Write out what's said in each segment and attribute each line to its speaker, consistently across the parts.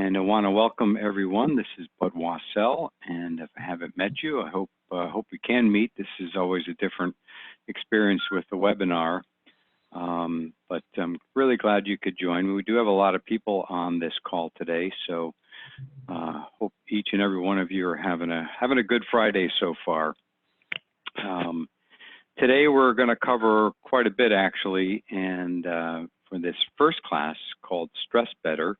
Speaker 1: And I want to welcome everyone. This is Bud Wassell, and if I haven't met you, I hope we can meet. This is always a different experience with the webinar, but I'm really glad you could join me. We do have a lot of people on this call today, so hope each and every one of you are having a good Friday so far. Today we're going to cover quite a bit actually, and for this first class called Stress Better,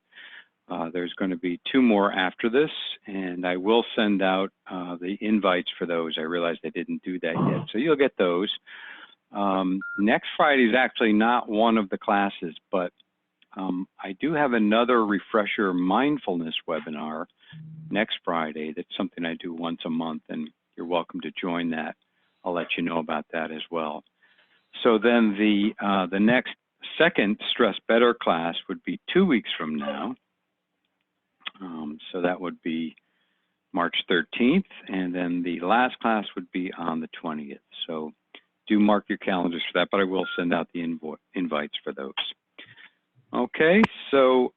Speaker 1: there's going to be 2 more after this, and I will send out the invites for those. I realized I didn't do that yet, so you'll get those. Next Friday is actually not one of the classes, but I do have another refresher mindfulness webinar next Friday. That's something I do once a month, and you're welcome to join that. I'll let you know about that as well. So then the next second Stress Better class would be 2 weeks from now. So that would be March 13th, and then the last class would be on the 20th. So do mark your calendars for that, but I will send out the invites for those. Okay, so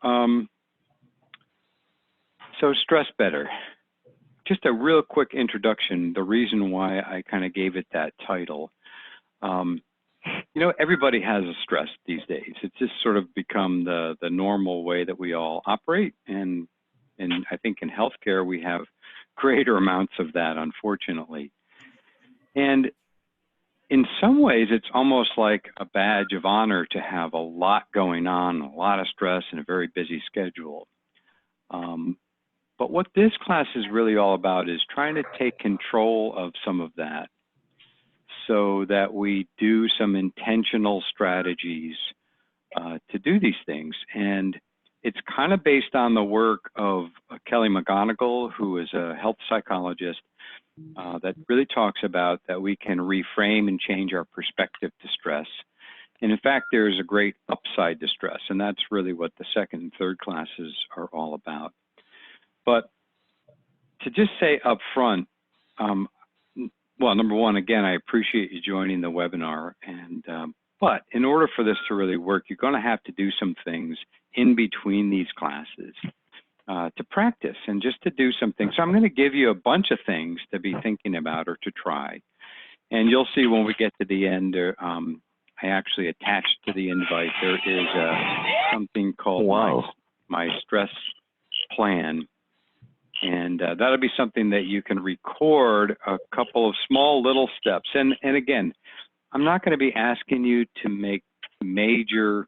Speaker 1: Stress Better. Just a real quick introduction, the reason why I kind of gave it that title. You know, everybody has a stress these days. It's just sort of become the normal way that we all operate, and I think in healthcare we have greater amounts of that, unfortunately. And in some ways, it's almost like a badge of honor to have a lot going on, a lot of stress, and a very busy schedule. But what this class is really all about is trying to take control of some of that so that we do some intentional strategies to do these things. And it's kind of based on the work of Kelly McGonigal, who is a health psychologist that really talks about that we can reframe and change our perspective to stress. And in fact, there's a great upside to stress, and that's really what the second and third classes are all about. But to just say up front, well, number one, again, I appreciate you joining the webinar, and but in order for this to really work, you're going to have to do some things in between these classes to practice and just to do some things. So I'm going to give you a bunch of things to be thinking about or to try. And you'll see when we get to the end, I actually attached to the invite, there is something called my stress plan. And that'll be something that you can record a couple of small little steps. And again, I'm not going to be asking you to make major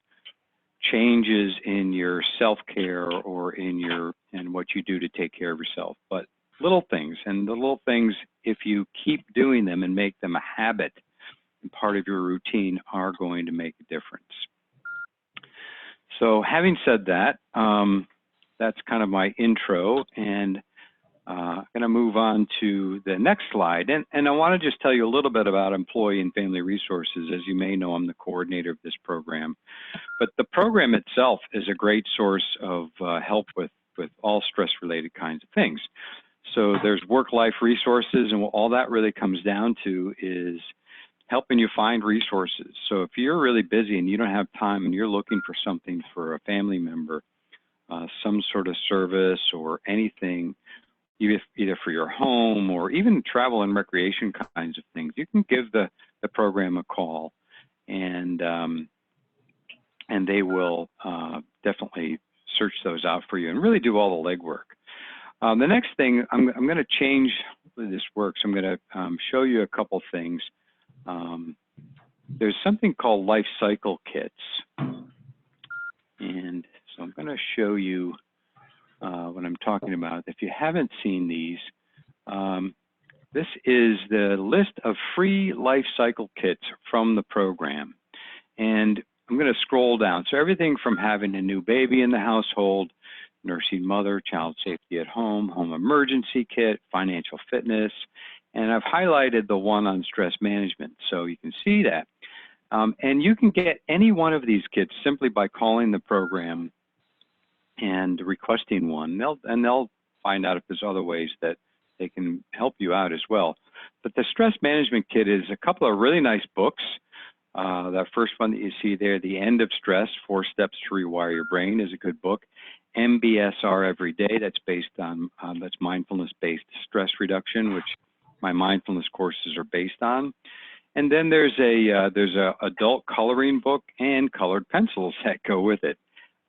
Speaker 1: changes in your self-care or in what you do to take care of yourself, but little things. And the little things, if you keep doing them and make them a habit and part of your routine, are going to make a difference. So having said that, that's kind of my intro, and I'm going to move on to the next slide. And I want to just tell you a little bit about Employee and Family Resources. As you may know, I'm the coordinator of this program. But the program itself is a great source of help with all stress-related kinds of things. So there's work-life resources, and all that really comes down to is helping you find resources. So if you're really busy and you don't have time and you're looking for something for a family member, some sort of service or anything, either for your home or even travel and recreation kinds of things, you can give the program a call, and they will definitely search those out for you and really do all the legwork. The next thing, I'm going to change the way this works. I'm going to show you a couple things. There's something called life cycle kits, and so I'm going to show you what I'm talking about. If you haven't seen these, this is the list of free life cycle kits from the program. And I'm going to scroll down. So everything from having a new baby in the household, nursing mother, child safety at home, home emergency kit, financial fitness, and I've highlighted the one on stress management, so you can see that. And you can get any one of these kits simply by calling the program and requesting one. They'll find out if there's other ways that they can help you out as well. But the stress management kit is a couple of really nice books That first one that you see there, The End of Stress, 4 Steps to Rewire Your Brain, is a good book. MBSR Every Day, that's based on, that's mindfulness-based stress reduction, which my mindfulness courses are based on. And then there's a adult coloring book and colored pencils that go with it,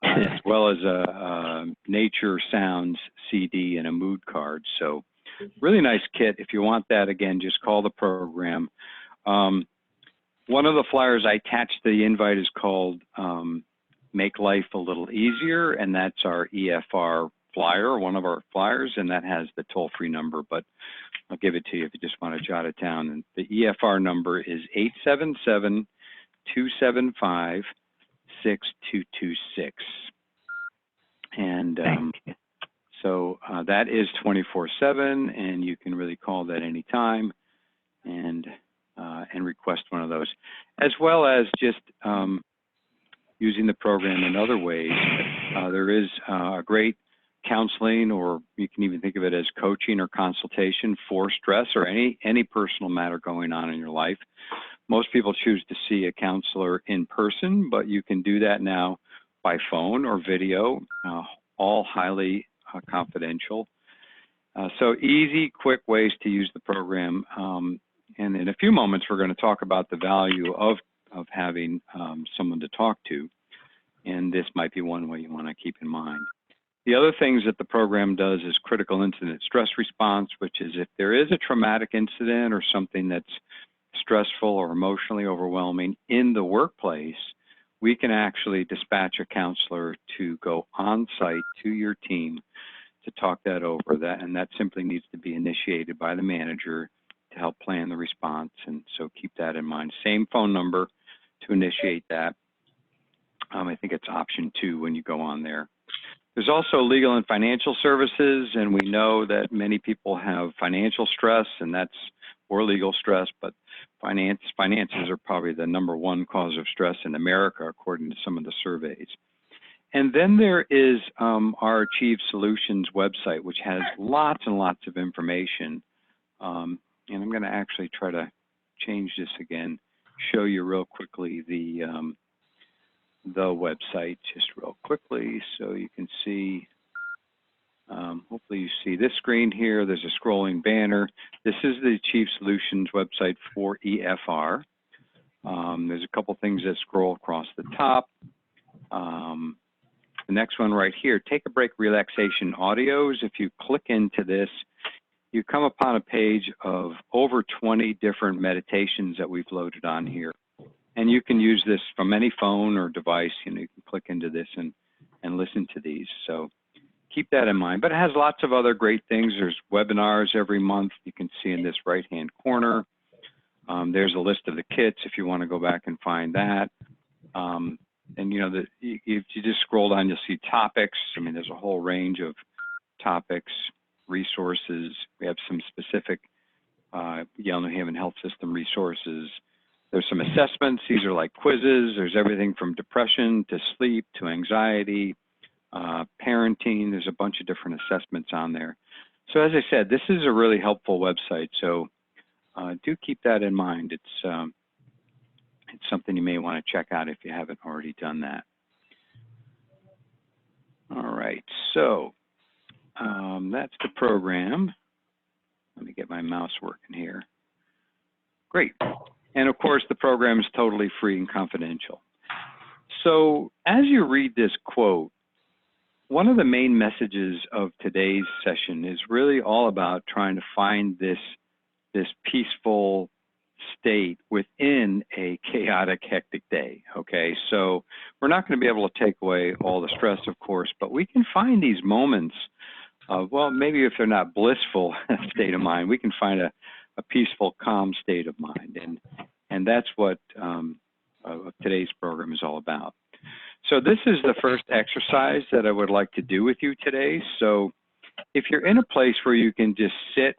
Speaker 1: as well as a nature sounds CD and a mood card. So really nice kit. If you want that, again, just call the program. One of the flyers I attached to the invite is called Make Life a Little Easier, and that's our EFR flyer, one of our flyers, and that has the toll-free number, but I'll give it to you if you just want to jot it down. And the EFR number is 877-275-6226. And so that is 24/7, and you can really call that anytime and request one of those, as well as just using the program in other ways. There is a great counseling, or you can even think of it as coaching or consultation for stress or any personal matter going on in your life. Most people choose to see a counselor in person, but you can do that now by phone or video, all highly confidential. So easy, quick ways to use the program. And in a few moments, we're going to talk about the value of having someone to talk to. And this might be one way you want to keep in mind. The other things that the program does is critical incident stress response, which is if there is a traumatic incident or something that's stressful or emotionally overwhelming in the workplace, we can actually dispatch a counselor to go on site to your team to talk that over. And that simply needs to be initiated by the manager to help plan the response. And so keep that in mind. Same phone number to initiate that. I think it's option 2 when you go on there. There's also legal and financial services, and we know that many people have financial stress, and or legal stress, but finances are probably the #1 cause of stress in America, according to some of the surveys. And then there is our Achieve Solutions website, which has lots and lots of information. And I'm going to actually try to change this again, show you real quickly the website just real quickly so you can see. Hopefully you see this screen here. There's a scrolling banner. This is the Achieve Solutions website for EFR. There's a couple things that scroll across the top. The next one right here, Take a Break Relaxation Audios. If you click into this, you come upon a page of over 20 different meditations that we've loaded on here. And you can use this from any phone or device. You can click into this and listen to these. So keep that in mind. But it has lots of other great things. There's webinars every month. You can see in this right-hand corner. There's a list of the kits if you want to go back and find that. And if you just scroll down, you'll see topics. I mean, there's a whole range of topics, resources. We have some specific Yale New Haven Health System resources. There's some assessments. These are like quizzes. There's everything from depression to sleep to anxiety, parenting. There's a bunch of different assessments on there. So as I said, this is a really helpful website. So do keep that in mind. It's something you may want to check out if you haven't already done that. All right, so that's the program. Let me get my mouse working here. Great. And of course, the program is totally free and confidential. So as you read this quote, one of the main messages of today's session is really all about trying to find this peaceful state within a chaotic, hectic day, okay? So we're not going to be able to take away all the stress, of course, but we can find these moments of, well, maybe if they're not blissful state of mind, we can find a peaceful, calm state of mind. And that's what today's program is all about. So this is the first exercise that I would like to do with you today. So if you're in a place where you can just sit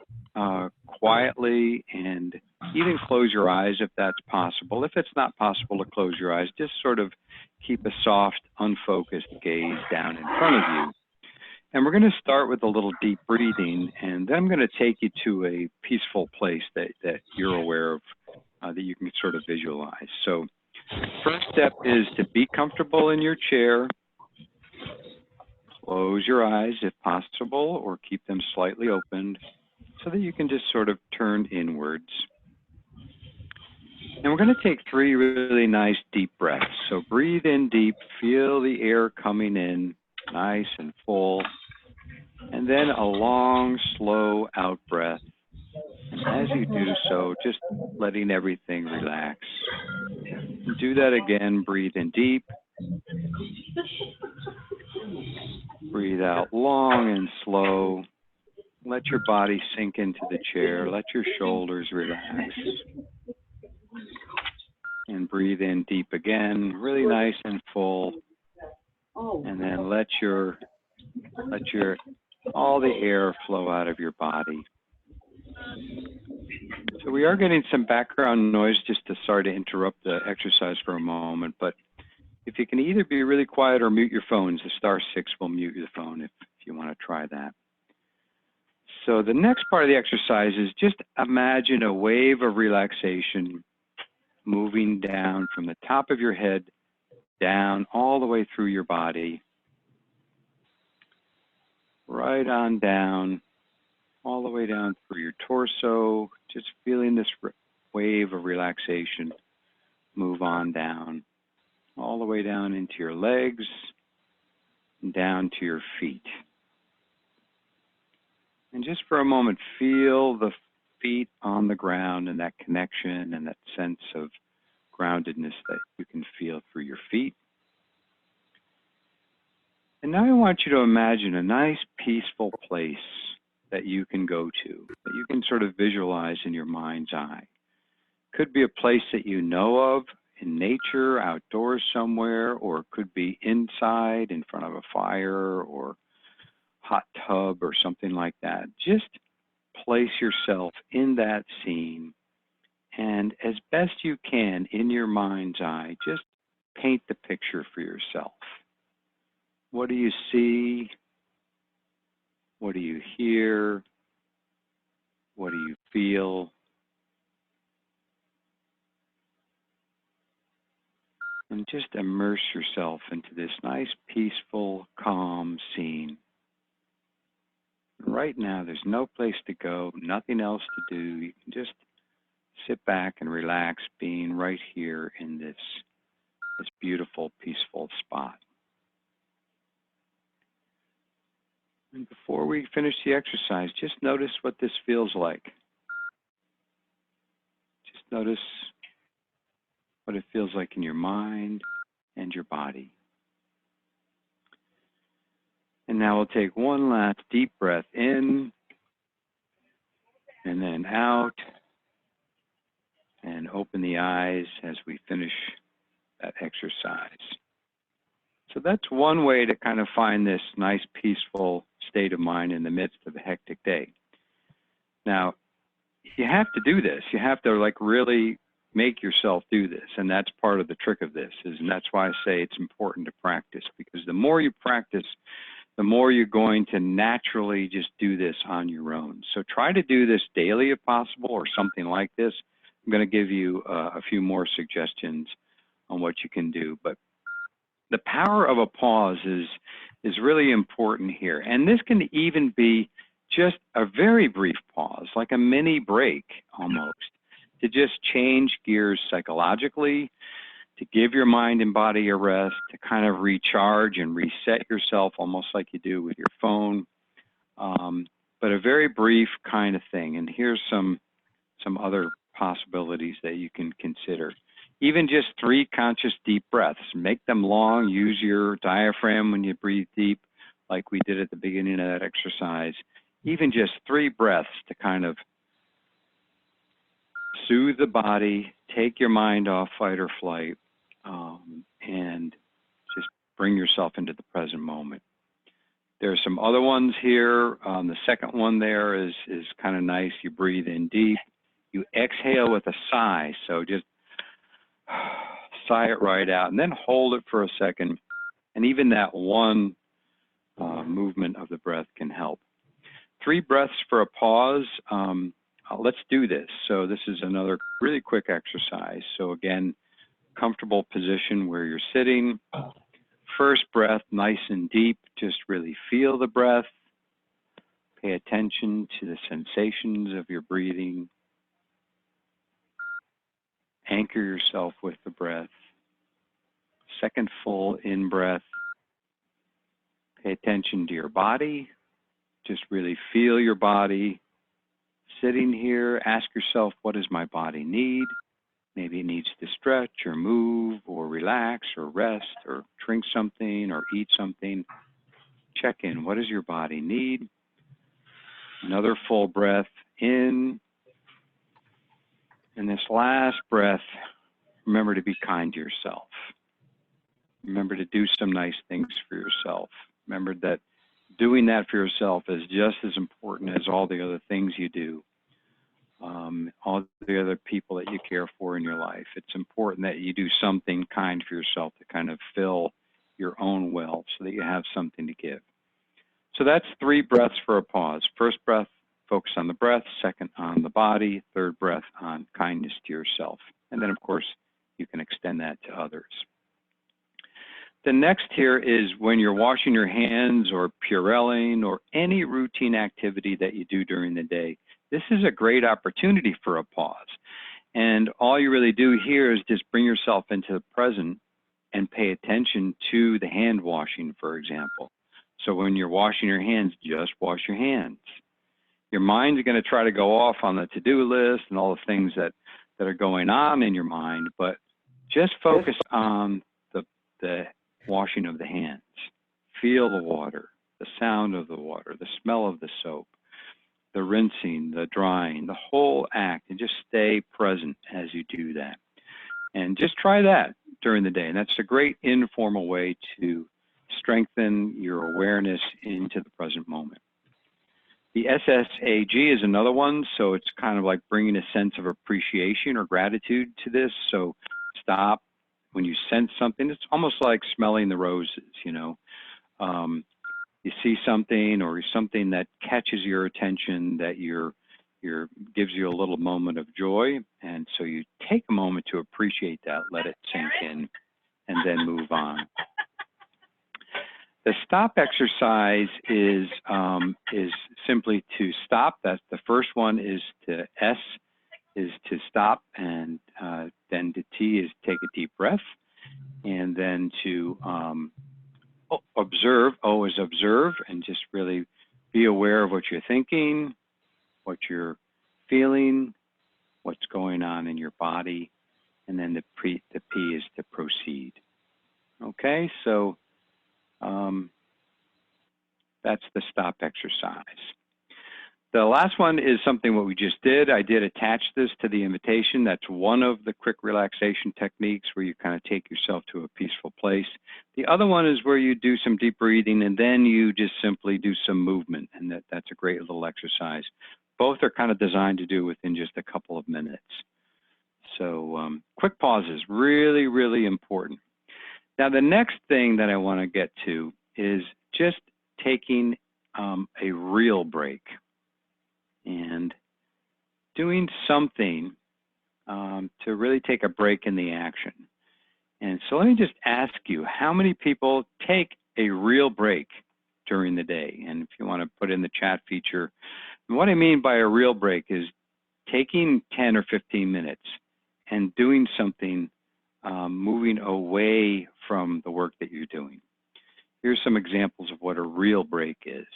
Speaker 1: quietly and even close your eyes if that's possible. If it's not possible to close your eyes, just sort of keep a soft, unfocused gaze down in front of you. And we're going to start with a little deep breathing, and then I'm going to take you to a peaceful place that you're aware of, that you can sort of visualize. So First step is to be comfortable in your chair. Close your eyes if possible, or keep them slightly opened so that you can just sort of turn inwards. And we're going to take 3 really nice deep breaths. So breathe in deep, feel the air coming in nice and full, and then a long, slow out breath. And as you do so, just letting everything relax. And do that again, breathe in deep. Breathe out long and slow. Let your body sink into the chair. Let your shoulders relax. And breathe in deep again, really nice and full. And then let all the air flow out of your body. So we are getting some background noise, just to sorry to interrupt the exercise for a moment, but if you can either be really quiet or mute your phones, the *6 will mute your phone if you want to try that. So the next part of the exercise is just imagine a wave of relaxation moving down from the top of your head down all the way through your body, right on down, all the way down through your torso, just feeling this wave of relaxation move on down, all the way down into your legs, and down to your feet. And just for a moment, feel the feet on the ground and that connection and that sense of groundedness that you can feel through your feet. And now I want you to imagine a nice, peaceful place that you can go to, that you can sort of visualize in your mind's eye. Could be a place that you know of in nature, outdoors somewhere, or it could be inside in front of a fire or hot tub or something like that. Just place yourself in that scene, and as best you can in your mind's eye, just paint the picture for yourself. What do you see? What do you hear? What do you feel? And just immerse yourself into this nice, peaceful, calm scene. Right now, there's no place to go, nothing else to do. You can just sit back and relax, being right here in this beautiful, peaceful spot. And before we finish the exercise, just notice what this feels like. Just notice what it feels like in your mind and your body. And now we'll take one last deep breath in and then out, and open the eyes as we finish that exercise. So that's one way to kind of find this nice, peaceful state of mind in the midst of a hectic day. Now, you have to do this. You have to like really make yourself do this, and that's part of the trick of this, and that's why I say it's important to practice, because the more you practice, the more you're going to naturally just do this on your own. So try to do this daily if possible, or something like this. I'm going to give you a few more suggestions on what you can do, but the power of a pause is really important here. And this can even be just a very brief pause, like a mini break almost, to just change gears psychologically, to give your mind and body a rest, to kind of recharge and reset yourself, almost like you do with your phone. But a very brief kind of thing. And here's some other possibilities that you can consider. Even just 3 conscious deep breaths. Make them long. Use your diaphragm when you breathe deep, like we did at the beginning of that exercise. Even just 3 breaths to kind of soothe the body, take your mind off fight or flight, and just bring yourself into the present moment. There are some other ones here. The second one there is kind of nice. You breathe in deep. You exhale with a sigh. So just sigh it right out, and then hold it for a second. And even that one movement of the breath can help. 3 breaths for a pause. Let's do this. So this is another really quick exercise. So again, comfortable position where you're sitting. First breath, nice and deep, just really feel the breath. Pay attention to the sensations of your breathing. Anchor yourself with the breath. Second full in-breath. Pay attention to your body. Just really feel your body. Sitting here, ask yourself, what does my body need? Maybe it needs to stretch or move or relax or rest or drink something or eat something. Check in. What does your body need? Another full breath in. And this last breath, remember to be kind to yourself. Remember to do some nice things for yourself. Remember that doing that for yourself is just as important as all the other things you do, all the other people that you care for in your life. It's important that you do something kind for yourself to kind of fill your own well so that you have something to give. So that's 3 breaths for a pause. First breath, focus on the breath. Second, on the body. Third breath, on kindness to yourself. And then, of course, you can extend that to others. The next here is when you're washing your hands or Purelling or any routine activity that you do during the day. This is a great opportunity for a pause. And all you really do here is just bring yourself into the present and pay attention to the hand washing, for example. So when you're washing your hands, just wash your hands. Your mind's going to try to go off on the to-do list and all the things that are going on in your mind, but just focus on the washing of the hands. Feel the water, the sound of the water, the smell of the soap, the rinsing, the drying, the whole act, and just stay present as you do that. And just try that during the day. And that's a great informal way to strengthen your awareness into the present moment. The SSAG is another one, so it's kind of like bringing a sense of appreciation or gratitude to this. So stop. When you sense something, it's almost like smelling the roses, you know. You see something or something that catches your attention that gives you a little moment of joy, and so you take a moment to appreciate that, let it sink in, and then move on. The stop exercise is simply to stop. That's the first one. Is to S is to stop, and then to T is take a deep breath, and then to observe. O is observe, and just really be aware of what you're thinking, what you're feeling, what's going on in your body, and then the P is to proceed. Okay, so that's the stop exercise. The last one is something what we just did. I did attach this to the invitation. That's one of the quick relaxation techniques where you kind of take yourself to a peaceful place. The other one is where you do some deep breathing and then you just simply do some movement, and that's a great little exercise. Both are kind of designed to do within just a couple of minutes. So quick pauses, really, really important. Now the next thing that I want to get to is just taking a real break and doing something to really take a break in the action. And so let me just ask you, how many people take a real break during the day? And if you want to put in the chat feature, and what I mean by a real break is taking 10 or 15 minutes and doing something, moving away from the work that you're doing. Here's some examples of what a real break is.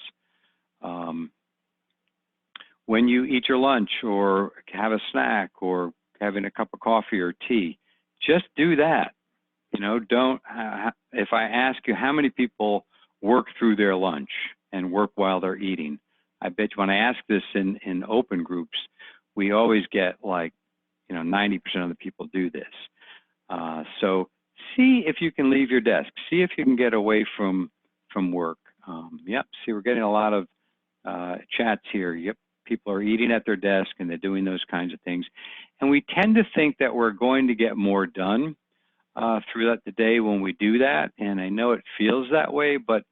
Speaker 1: When you eat your lunch or have a snack or having a cup of coffee or tea, just do that. You know, don't, if I ask you how many people work through their lunch and work while they're eating, I bet you when I ask this in open groups, we always get like, 90% of the people do this. So see if you can leave your desk. See if you can get away from work. Yep, see, we're getting a lot of chats here. Yep, people are eating at their desk and they're doing those kinds of things. And we tend to think that we're going to get more done throughout the day when we do that. And I know it feels that way, but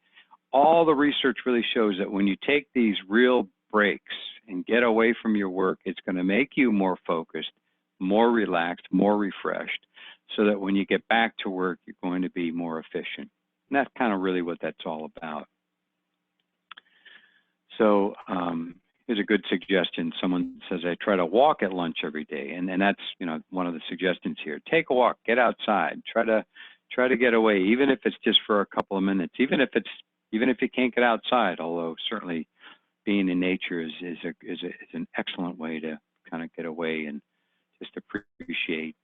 Speaker 1: all the research really shows that when you take these real breaks and get away from your work, it's going to make you more focused, more relaxed, more refreshed. so that when you get back to work, you're going to be more efficient. And that's kind of really what that's all about. So here's a good suggestion. Someone says, I try to walk at lunch every day. And that's, you know, one of the suggestions here. Take a walk, get outside, try to get away, even if it's just for a couple of minutes, even if you can't get outside, although certainly being in nature is an excellent way to kind of get away and just appreciate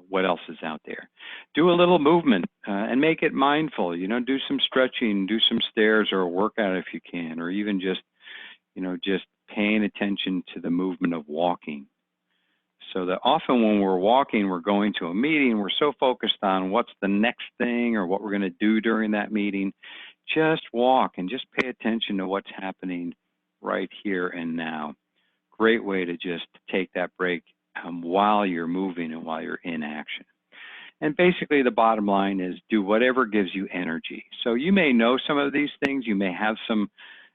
Speaker 1: what else is out there. Do a little movement and make it mindful. You know, do some stretching, do some stairs or a workout if you can, or even just, you know, just paying attention to the movement of walking. So that often when we're walking, we're going to a meeting, we're so focused on what's the next thing or what we're going to do during that meeting. Just walk and just pay attention to what's happening right here and now. Great way to just take that break while you're moving and while you're in action. And basically the bottom line is do whatever gives you energy. So you may know some of these things, you may have some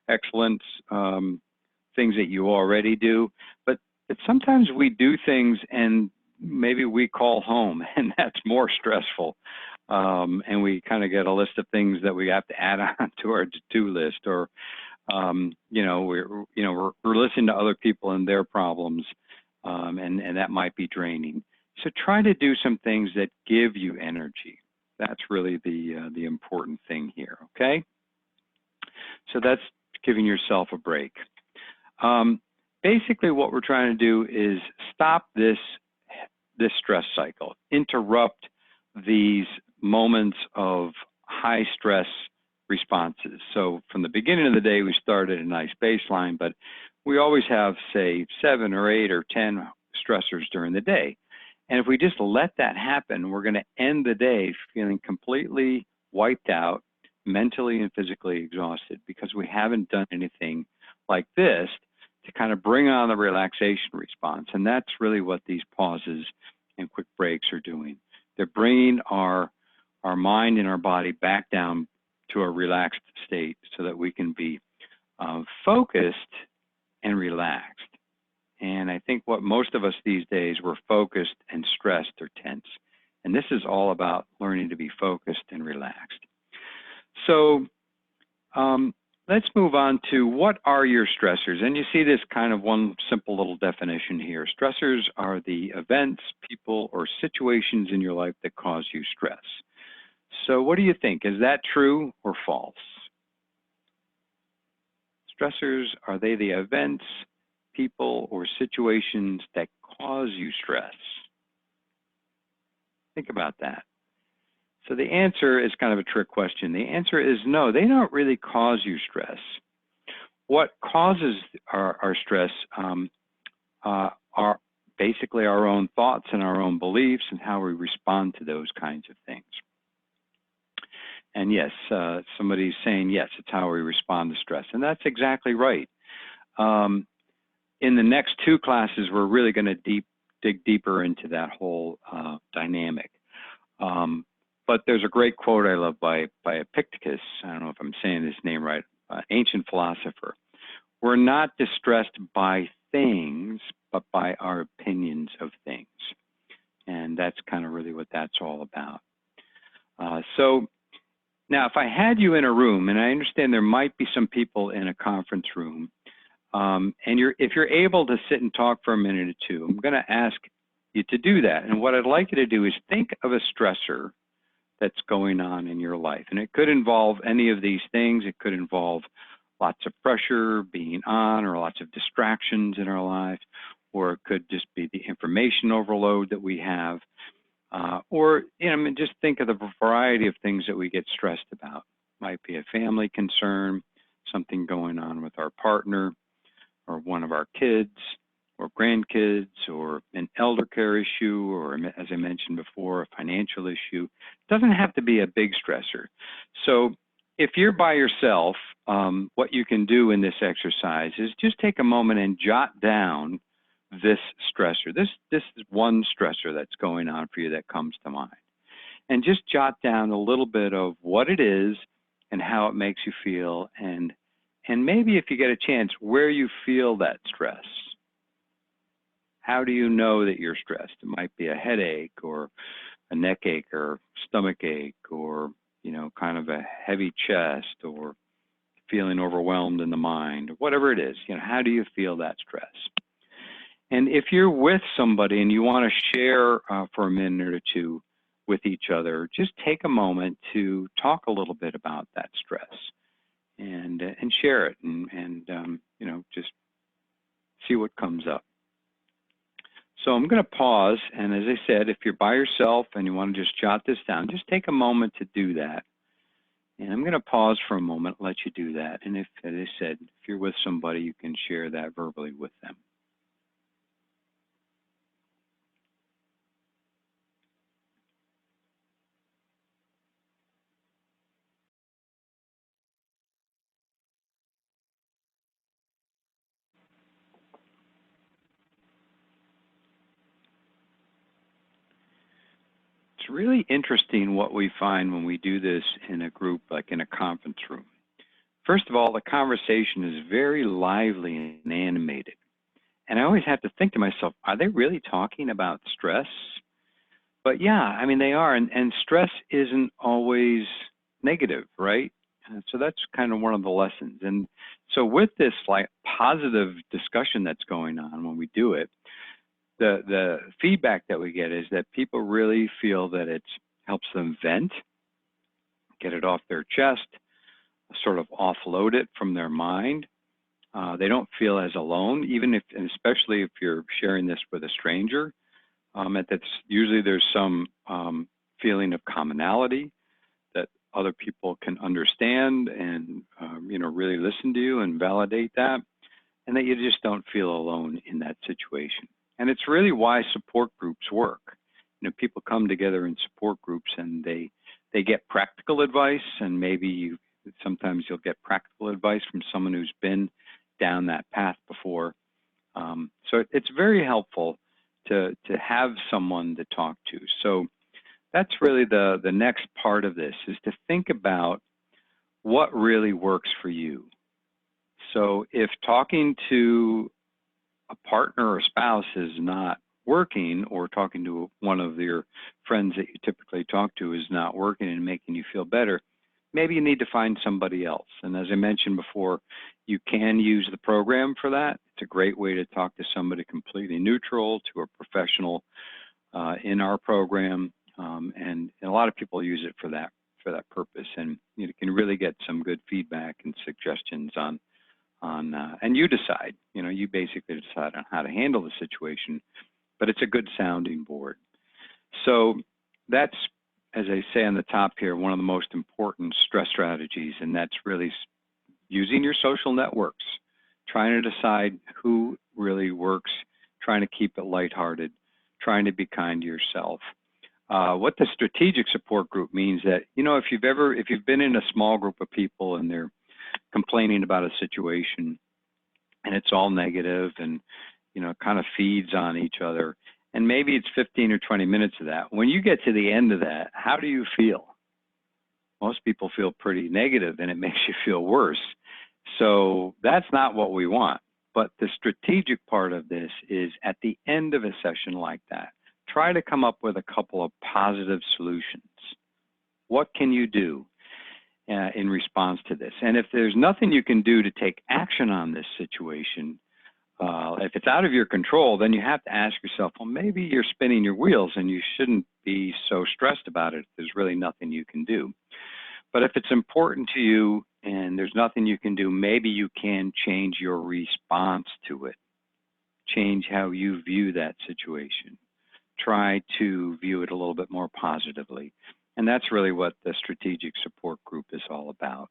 Speaker 1: excellent things that you already do, but sometimes we do things and maybe we call home and that's more stressful. And we kind of get a list of things that we have to add on to our to-do list, or you know, we're listening to other people and their problems, and that might be draining. So try to do some things that give you energy. That's really the important thing here. Okay. So that's giving yourself a break. Basically, what we're trying to do is stop this stress cycle, interrupt these moments of high stress responses. So from the beginning of the day, we start at a nice baseline, but we always have, say, 7 or 8 or 10 stressors during the day. And if we just let that happen, we're going to end the day feeling completely wiped out, mentally and physically exhausted, because we haven't done anything like this to kind of bring on the relaxation response. And that's really what these pauses and quick breaks are doing. They're bringing our mind and our body back down to a relaxed state so that we can be focused and relaxed. And I think what most of us these days, we're focused and stressed or tense. And this is all about learning to be focused and relaxed. So let's move on to what are your stressors? And you see this kind of one simple little definition here. Stressors are the events, people, or situations in your life that cause you stress. So what do you think? Is that true or false? Stressors, are they the events, people, or situations that cause you stress? Think about that. So the answer is kind of a trick question. The answer is no, they don't really cause you stress. What causes our stress are basically our own thoughts and our own beliefs and how we respond to those kinds of things. And yes, somebody's saying, yes, it's how we respond to stress. And that's exactly right. In the next 2 classes, we're really going to dig deeper into that whole dynamic. But there's a great quote I love by Epictetus. I don't know if I'm saying his name right, ancient philosopher. We're not distressed by things, but by our opinions of things. And that's kind of really what that's all about. So now, if I had you in a room, and I understand there might be some people in a conference room, and if you're able to sit and talk for a minute or two, I'm going to ask you to do that. And what I'd like you to do is think of a stressor that's going on in your life. And it could involve any of these things. It could involve lots of pressure being on, or lots of distractions in our lives, or it could just be the information overload that we have. Or, you know, I mean, just think of the variety of things that we get stressed about. Might be a family concern, something going on with our partner, or one of our kids, or grandkids, or an elder care issue, or, as I mentioned before, a financial issue. It doesn't have to be a big stressor. So if you're by yourself, what you can do in this exercise is just take a moment and jot down this stressor. This is one stressor that's going on for you that comes to mind. And just jot down a little bit of what it is and how it makes you feel, and maybe if you get a chance, where you feel that stress. How do you know that you're stressed? It might be a headache or a neck ache or stomach ache, or, you know, kind of a heavy chest, or feeling overwhelmed in the mind, whatever it is. You know, how do you feel that stress? And if you're with somebody and you want to share for a minute or two with each other, just take a moment to talk a little bit about that stress and share it, and you know, just see what comes up. So I'm going to pause, and as I said, if you're by yourself and you want to just jot this down, just take a moment to do that. And I'm going to pause for a moment, let you do that. And if, as I said, if you're with somebody, you can share that verbally with them. It's really interesting what we find when we do this in a group, like in a conference room. First of all, the conversation is very lively and animated. And I always have to think to myself, are they really talking about stress? But yeah, I mean, they are. And stress isn't always negative, right? So that's kind of one of the lessons. And so with this like positive discussion that's going on when we do it, the feedback that we get is that people really feel that it helps them vent, get it off their chest, sort of offload it from their mind. They don't feel as alone, even if, and especially if you're sharing this with a stranger. That's usually there's some feeling of commonality that other people can understand and you know, really listen to you and validate that, and that you just don't feel alone in that situation. And it's really why support groups work. You know, people come together in support groups and they get practical advice, and maybe sometimes you'll get practical advice from someone who's been down that path before. So it's very helpful to have someone to talk to. So that's really the next part of this, is to think about what really works for you. So if talking to a partner or spouse is not working, or talking to one of your friends that you typically talk to is not working and making you feel better, maybe you need to find somebody else. And as I mentioned before, you can use the program for that. It's a great way to talk to somebody completely neutral, to a professional in our program, and a lot of people use it for that purpose. And you can really get some good feedback and suggestions on and you decide. You know, you basically decide on how to handle the situation, but it's a good sounding board. So that's, as I say on the top here, one of the most important stress strategies, and that's really using your social networks, trying to decide who really works, trying to keep it lighthearted, trying to be kind to yourself. What the strategic support group means that, you know, if you've been in a small group of people and they're complaining about a situation and it's all negative and, you know, kind of feeds on each other, and maybe it's 15 or 20 minutes of that. When you get to the end of that, how do you feel? Most people feel pretty negative, and it makes you feel worse. So that's not what we want. But the strategic part of this is, at the end of a session like that, try to come up with a couple of positive solutions. What can you do in response to this? And if there's nothing you can do to take action on this situation, if it's out of your control, then you have to ask yourself, well, maybe you're spinning your wheels and you shouldn't be so stressed about it if there's really nothing you can do. But if it's important to you and there's nothing you can do, maybe you can change your response to it. Change how you view that situation. Try to view it a little bit more positively. And that's really what the strategic support group is all about.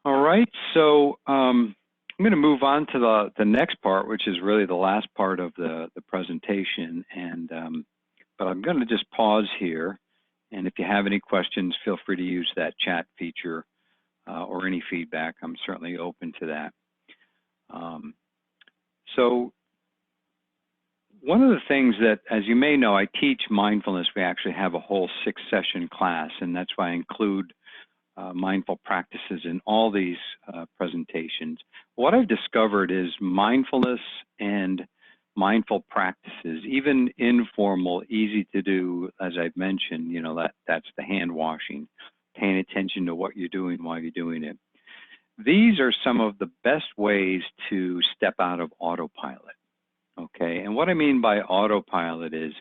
Speaker 1: All right, so I'm going to move on to the next part, which is really the last part of the presentation. And but I'm going to just pause here. And if you have any questions, feel free to use that chat feature or any feedback. I'm certainly open to that. So one of the things that, as you may know, I teach mindfulness. We actually have a whole 6-session class, and that's why I include mindful practices in all these presentations. What I've discovered is mindfulness and mindful practices, even informal, easy to do, as I've mentioned, you know, that's the hand washing, paying attention to what you're doing while you're doing it. These are some of the best ways to step out of autopilot, okay? And what I mean by autopilot is,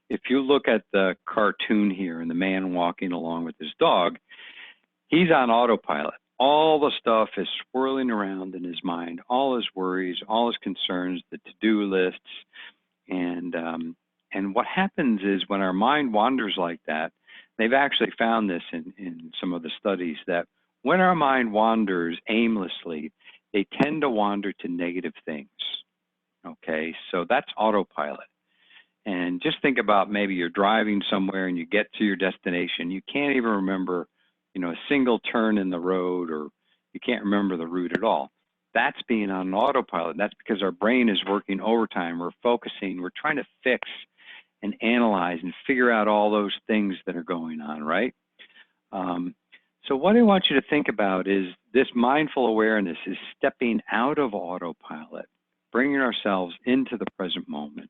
Speaker 1: if you look at the cartoon here and the man walking along with his dog, he's on autopilot. All the stuff is swirling around in his mind, all his worries, all his concerns, the to-do lists. And what happens is when our mind wanders like that, they've actually found this in some of the studies, that when our mind wanders aimlessly, they tend to wander to negative things, okay? So that's autopilot. And just think about, maybe you're driving somewhere and you get to your destination, you can't even remember, you know, a single turn in the road, or you can't remember the route at all. That's being on an autopilot. That's because our brain is working overtime. We're focusing, we're trying to fix and analyze and figure out all those things that are going on, right? So what I want you to think about is this mindful awareness is stepping out of autopilot, bringing ourselves into the present moment,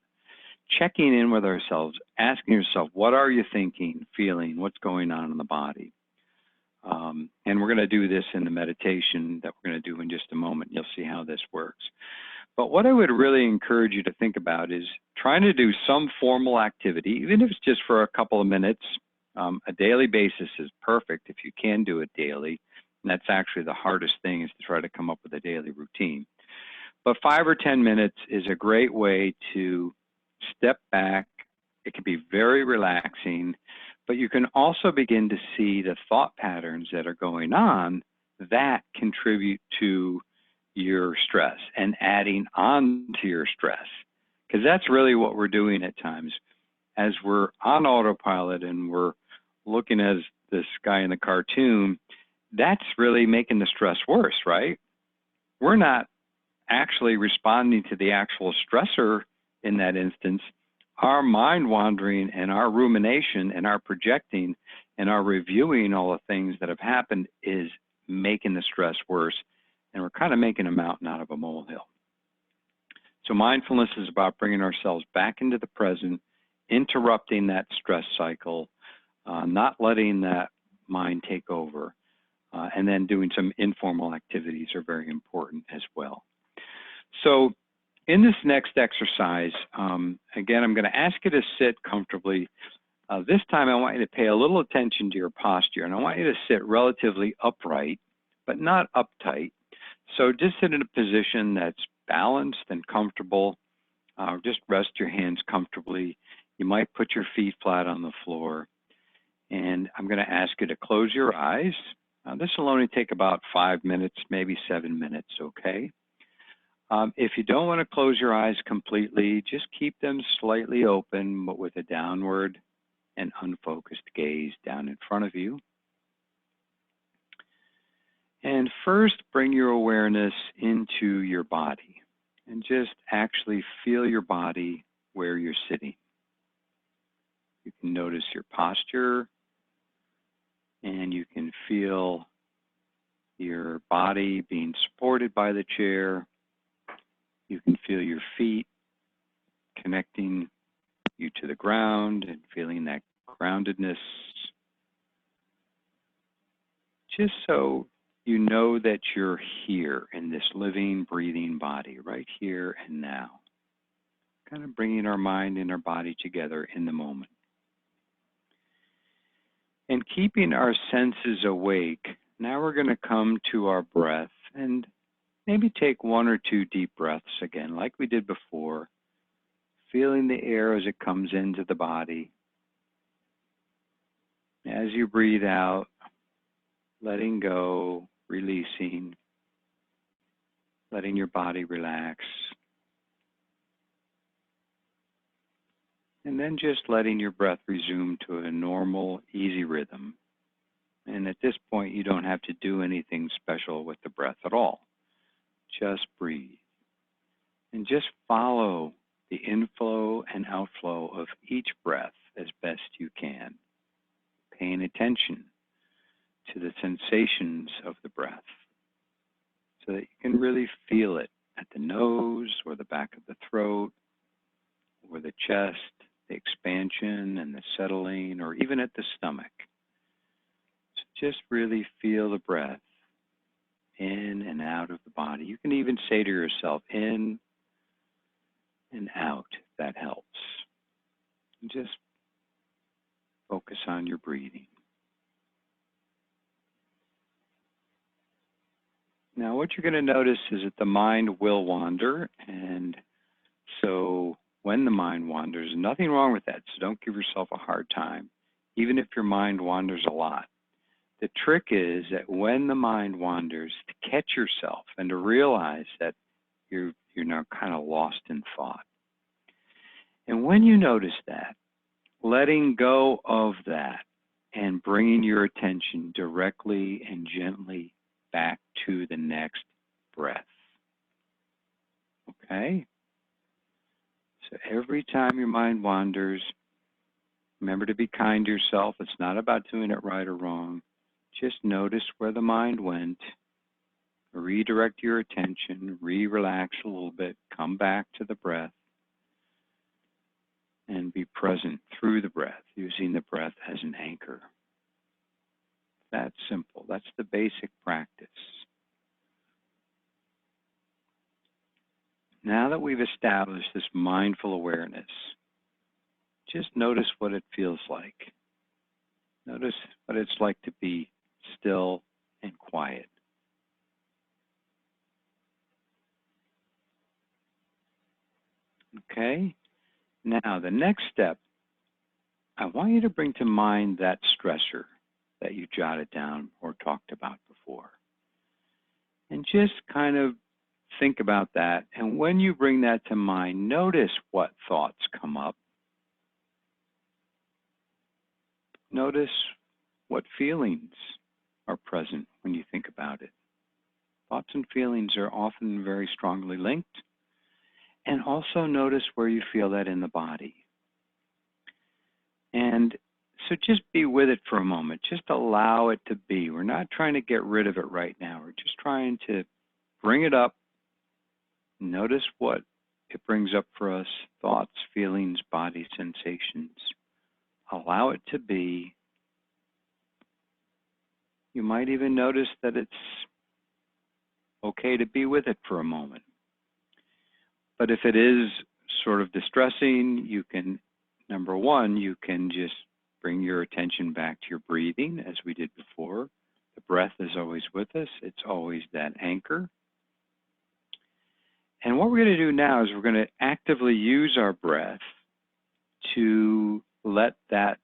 Speaker 1: checking in with ourselves, asking yourself, what are you thinking, feeling, what's going on in the body? And we're going to do this in the meditation that we're going to do in just a moment. You'll see how this works. But what I would really encourage you to think about is trying to do some formal activity, even if it's just for a couple of minutes. A daily basis is perfect if you can do it daily. And that's actually the hardest thing, is to try to come up with a daily routine. But 5 or 10 minutes is a great way to step back. It can be very relaxing, but you can also begin to see the thought patterns that are going on that contribute to your stress and adding on to your stress. Because that's really what we're doing at times. As we're on autopilot and we're looking as this guy in the cartoon, that's really making the stress worse, right? We're not actually responding to the actual stressor in that instance. Our mind wandering and our rumination and our projecting and our reviewing all the things that have happened is making the stress worse, and we're kind of making a mountain out of a molehill. So mindfulness is about bringing ourselves back into the present, interrupting that stress cycle, not letting that mind take over, and then doing some informal activities are very important as well. So in this next exercise, again, I'm going to ask you to sit comfortably. This time I want you to pay a little attention to your posture, and I want you to sit relatively upright, but not uptight. So just sit in a position that's balanced and comfortable. Just rest your hands comfortably. You might put your feet flat on the floor. And I'm going to ask you to close your eyes. This will only take about 5 minutes, maybe 7 minutes, okay? If you don't want to close your eyes completely, just keep them slightly open, but with a downward and unfocused gaze down in front of you. And first, bring your awareness into your body and just actually feel your body where you're sitting. You can notice your posture, and you can feel your body being supported by the chair. You can feel your feet connecting you to the ground and feeling that groundedness. Just so you know that you're here in this living, breathing body, right here and now. Kind of bringing our mind and our body together in the moment. And keeping our senses awake, now we're going to come to our breath and maybe take 1 or 2 deep breaths again, like we did before, feeling the air as it comes into the body. As you breathe out, letting go, releasing, letting your body relax. And then just letting your breath resume to a normal, easy rhythm. And at this point, you don't have to do anything special with the breath at all. Just breathe. And just follow the inflow and outflow of each breath as best you can. Paying attention to the sensations of the breath so that you can really feel it at the nose or the back of the throat or the chest, the expansion and the settling, or even at the stomach. So just really feel the breath in and out of the body. You can even say to yourself, in and out, if that helps. And just focus on your breathing. Now, what you're going to notice is that the mind will wander, and so when the mind wanders, nothing wrong with that, so don't give yourself a hard time, even if your mind wanders a lot. The trick is that when the mind wanders, to catch yourself and to realize that you're now kind of lost in thought. And when you notice that, letting go of that and bringing your attention directly and gently back to the next breath. Okay? So every time your mind wanders, remember to be kind to yourself. It's not about doing it right or wrong. Just notice where the mind went. Redirect your attention, relax a little bit, come back to the breath, and be present through the breath, using the breath as an anchor. That's simple. That's the basic practice. Now that we've established this mindful awareness, just notice what it feels like. Notice what it's like to be still and quiet. Okay? Now, the next step, I want you to bring to mind that stressor that you jotted down or talked about before. And just kind of think about that. And when you bring that to mind, notice what thoughts come up. Notice what feelings are present when you think about it. Thoughts and feelings are often very strongly linked. And also notice where you feel that in the body. And so just be with it for a moment. Just allow it to be. We're not trying to get rid of it right now. We're just trying to bring it up. Notice what it brings up for us. Thoughts, feelings, body sensations. Allow it to be. You might even notice that it's okay to be with it for a moment. But if it is sort of distressing, you can, number one, you can just bring your attention back to your breathing as we did before. The breath is always with us. It's always that anchor. And what we're going to do now is we're going to actively use our breath to let that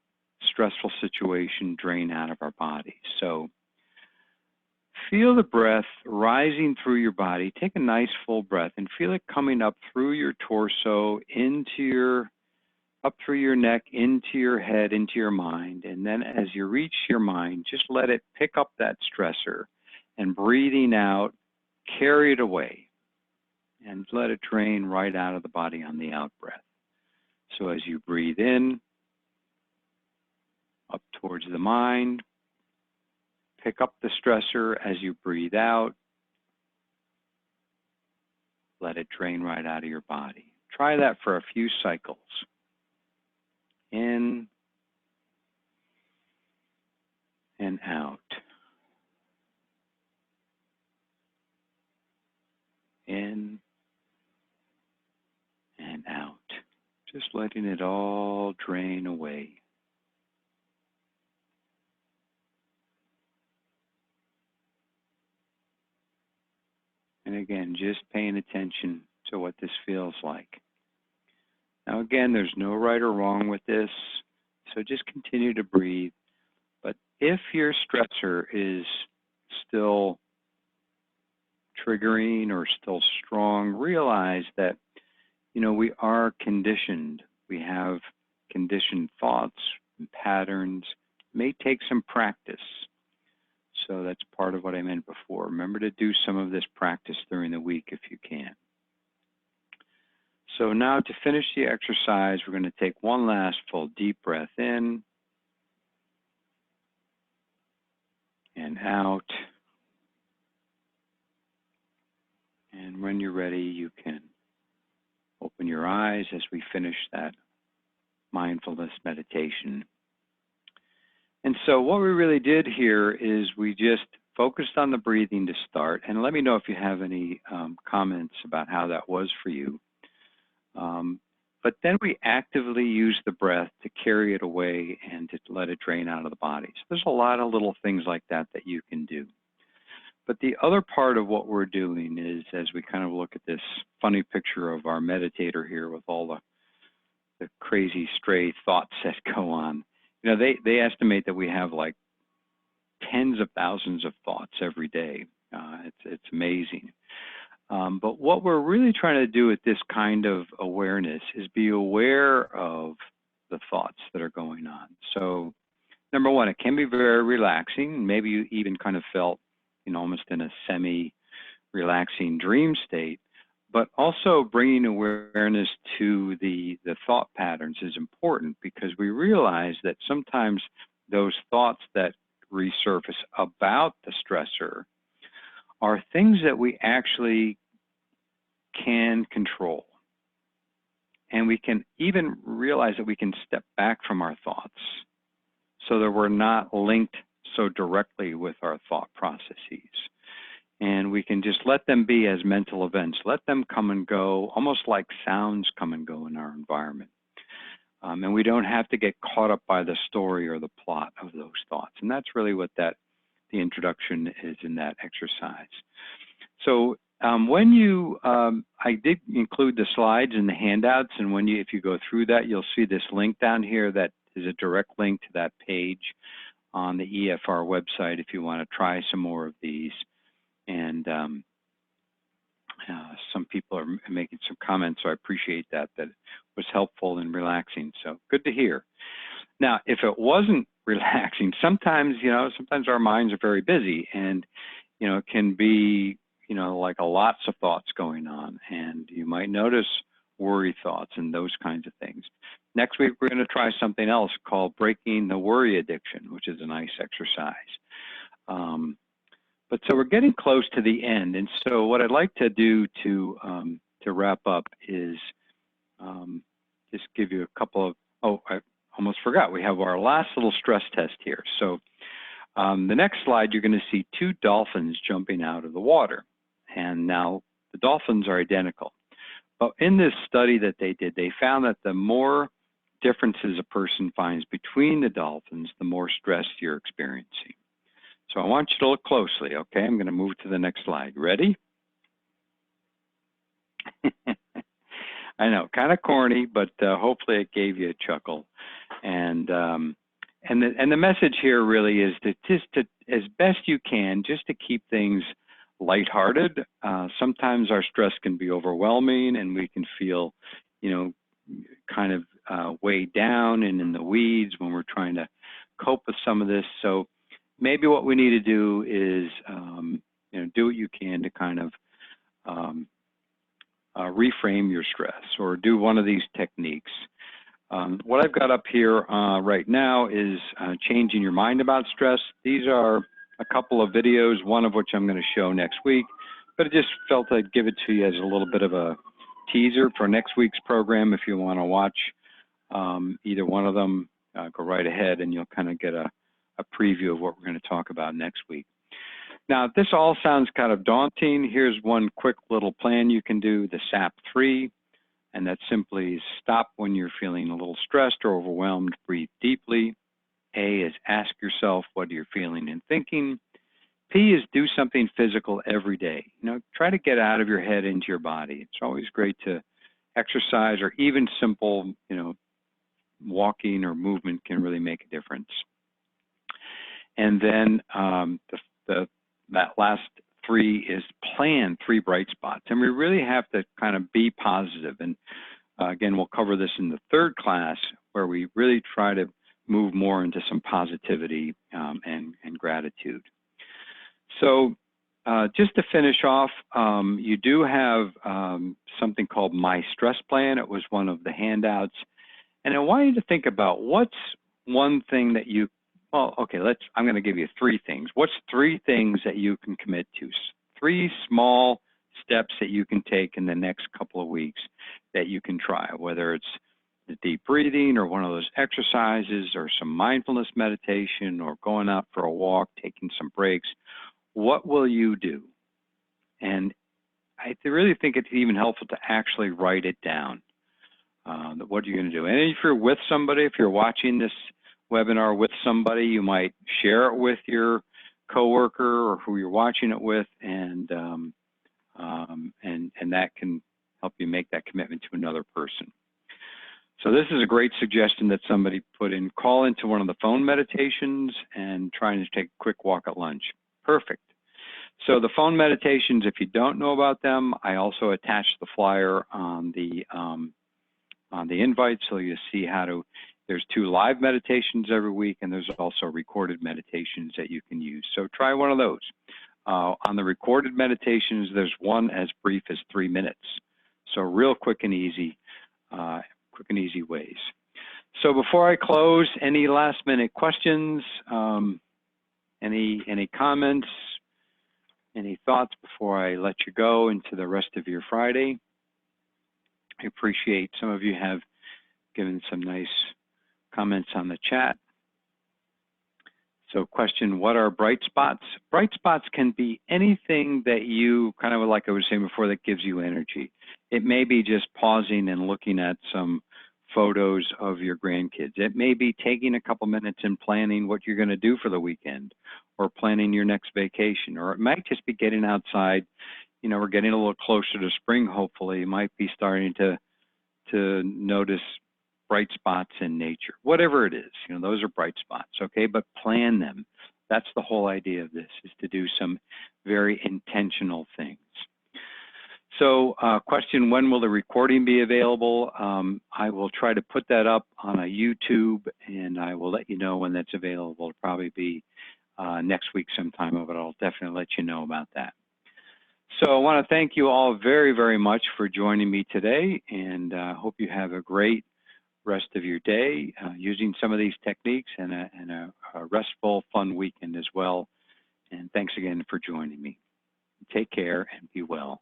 Speaker 1: stressful situation drain out of our body. So feel the breath rising through your body. Take a nice full breath and feel it coming up through your torso, up through your neck, into your head, into your mind. And then as you reach your mind, just let it pick up that stressor and breathing out, carry it away and let it drain right out of the body on the out breath. So as you breathe in, up towards the mind, pick up the stressor. As you breathe out, let it drain right out of your body. Try that for a few cycles. In and out. In and out. Just letting it all drain away. And again, just paying attention to what this feels like. Now again, there's no right or wrong with this, so just continue to breathe. But if your stressor is still triggering or still strong, realize that, we are conditioned. We have conditioned thoughts and patterns. It may take some practice. So that's part of what I meant before. Remember to do some of this practice during the week if you can. So now to finish the exercise, we're going to take one last full deep breath in and out. And when you're ready, you can open your eyes as we finish that mindfulness meditation. And so what we really did here is we just focused on the breathing to start. And let me know if you have any comments about how that was for you. But then we actively use the breath to carry it away and to let it drain out of the body. So there's a lot of little things like that that you can do. But the other part of what we're doing is, as we kind of look at this funny picture of our meditator here with all the crazy stray thoughts that go on, you know, they estimate that we have like tens of thousands of thoughts every day. It's amazing. But what we're really trying to do with this kind of awareness is be aware of the thoughts that are going on. So number one, it can be very relaxing. Maybe you even kind of felt, you know, almost in a semi-relaxing dream state. But also bringing awareness to the thought patterns is important, because we realize that sometimes those thoughts that resurface about the stressor are things that we actually can control. And we can even realize that we can step back from our thoughts so that we're not linked so directly with our thought processes. And we can just let them be as mental events, let them come and go, almost like sounds come and go in our environment. And we don't have to get caught up by the story or the plot of those thoughts. And that's really what the introduction is in that exercise. So when you, I did include the slides in the handouts, and if you go through that, you'll see this link down here that is a direct link to that page on the EFR website if you want to try some more of these. And some people are making some comments, so I appreciate that it was helpful and relaxing. So good to hear. Now, if it wasn't relaxing, sometimes our minds are very busy, and, it can be, like lots of thoughts going on, and you might notice worry thoughts and those kinds of things. Next week, we're going to try something else called breaking the worry addiction, which is a nice exercise. But so we're getting close to the end, and so what I'd like to do to wrap up is just give you a couple of, I almost forgot, we have our last little stress test here. So the next slide, you're going to see two dolphins jumping out of the water, and now the dolphins are identical. But in this study that they did, they found that the more differences a person finds between the dolphins, the more stress you're experiencing. So I want you to look closely, okay? I'm going to move to the next slide. Ready? I know, kind of corny, but hopefully it gave you a chuckle. And the message here really is to as best you can, just to keep things lighthearted. Sometimes our stress can be overwhelming, and we can feel, kind of weighed down and in the weeds when we're trying to cope with some of this. So maybe what we need to do is, do what you can to kind of reframe your stress, or do one of these techniques. What I've got up here right now is changing your mind about stress. These are a couple of videos, one of which I'm going to show next week, but I just felt I'd give it to you as a little bit of a teaser for next week's program. If you want to watch either one of them, go right ahead, and you'll kind of get a preview of what we're going to talk about next week. Now, if this all sounds kind of daunting, here's one quick little plan you can do, the SAP3, and that simply is stop when you're feeling a little stressed or overwhelmed, breathe deeply. A is ask yourself what you're feeling and thinking. P is do something physical every day. Try to get out of your head into your body. It's always great to exercise, or even simple, walking or movement can really make a difference. And then that last three is plan 3 bright spots. And we really have to kind of be positive. And again, we'll cover this in the 3rd class, where we really try to move more into some positivity and gratitude. So just to finish off, you do have something called My Stress Plan. It was one of the handouts. And I want you to think about what's one thing that you Well, okay, I'm going to give you 3 things. What's 3 things that you can commit to? 3 small steps that you can take in the next couple of weeks that you can try, whether it's the deep breathing or one of those exercises or some mindfulness meditation or going out for a walk, taking some breaks. What will you do? And I really think it's even helpful to actually write it down. What are you going to do? And if you're with somebody, if you're watching this webinar with somebody, you might share it with your coworker or who you're watching it with, and that can help you make that commitment to another person. So this is a great suggestion that somebody put in. Call into one of the phone meditations and trying to take a quick walk at lunch. Perfect. So the phone meditations, if you don't know about them, I also attached the flyer on the invite, so you see how to. There's 2 live meditations every week, and there's also recorded meditations that you can use. So try one of those. On the recorded meditations, there's one as brief as 3 minutes. So real quick and easy ways. So before I close, any last minute questions? Any comments? Any thoughts before I let you go into the rest of your Friday? I appreciate some of you have given some nice comments on the chat. So question, what are bright spots? Bright spots can be anything that you, kind of like I was saying before, that gives you energy. It may be just pausing and looking at some photos of your grandkids. It may be taking a couple minutes and planning what you're going to do for the weekend, or planning your next vacation, or it might just be getting outside. You know, we're getting a little closer to spring, hopefully. You might be starting to notice bright spots in nature. Whatever it is, you know, those are bright spots, okay? But plan them. That's the whole idea of this, is to do some very intentional things. So question, when will the recording be available? I will try to put that up on a YouTube, and I will let you know when that's available. It'll probably be next week sometime, but I'll definitely let you know about that. So I want to thank you all very, very much for joining me today, and I hope you have a great rest of your day using some of these techniques, and a restful, fun weekend as well. And thanks again for joining me. Take care and be well.